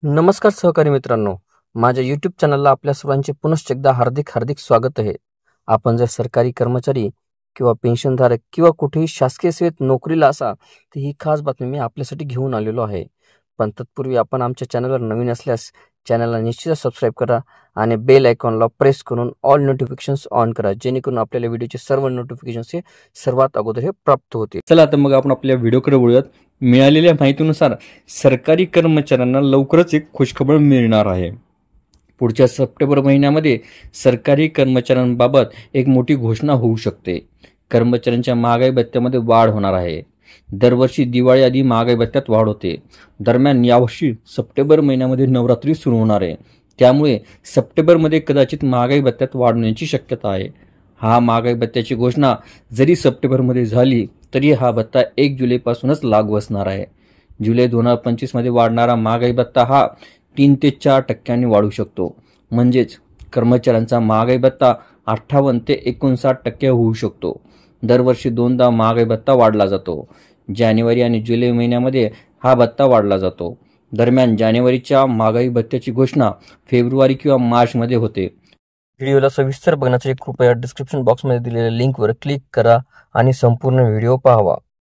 नमस्कार सहकारी मित्रांनो, माझ्या यूट्यूब चॅनलला आपल्या सर्वांचे पुनश्च एकदा हार्दिक स्वागत आहे. आपण जर सरकारी कर्मचारी किंवा पेन्शनधारक किंवा कुठेही शासकीय सेवेत नोकरीला असा तर ही खास बातमी मी आपल्यासाठी घेऊन आलेलो आहे. पण तत्पूर्वी आपण आमच्या चॅनलवर नवीन असल्यास चॅनलला निश्चितच सबस्क्राईब करा आणि बेल आयकॉनला प्रेस करून ऑल नोटिफिकेशन्स ऑन करा, जेणेकरून आपल्याला व्हिडिओचे सर्व नोटिफिकेशन्स हे सर्वात अगोदर हे प्राप्त होतील. चला आता मग आपण आपल्या व्हिडिओकडे वळूयात. मिळालेल्या माहितीनुसार सरकारी कर्मचाऱ्यांना लवकरच एक खुशखबर मिळणार आहे. पुढच्या सप्टेंबर महिन्यामध्ये सरकारी कर्मचाऱ्यांबाबत एक मोठी घोषणा होऊ शकते. कर्मचाऱ्यांच्या महागाई भत्त्यामध्ये वाढ होणार आहे. दरवर्षी दिवाळी आधी महागाई भत्त्यात वाढ होते. दरम्यान यावर्षी सप्टेंबर महिन्यामध्ये नवरात्री सुरू होणार आहे. त्यामुळे सप्टेंबरमध्ये कदाचित महागाई भत्त्यात वाढ होण्याची शक्यता आहे. हा महागाई भत्त्याची घोषणा जरी सप्टेंबरमध्ये झाली तरी हा भत्ता 1 जुलैपासूनच लागू असणार आहे. जुलै 2025 मध्ये वाढणारा महागाई भत्ता हा 3 ते 4% वाढू शकतो. म्हणजेच कर्मचाऱ्यांचा महागाई भत्ता 58 ते 59% होऊ शकतो. दरवर्षी 2दा महागाई भत्ता वाढला जातो. जानेवारी आणि जुलै महिन्यामध्ये हा भत्ता वाढला जातो. दरम्यान जानेवारीच्या महागाई भत्त्याची घोषणा फेब्रुवारी किंवा मार्चमध्ये होते. व्हिडिओला सविस्तर बघण्यासाठी कृपया डिस्क्रिप्शन बॉक्समध्ये दिलेल्या लिंकवर क्लिक करा आणि संपूर्ण व्हिडिओ पाहावा.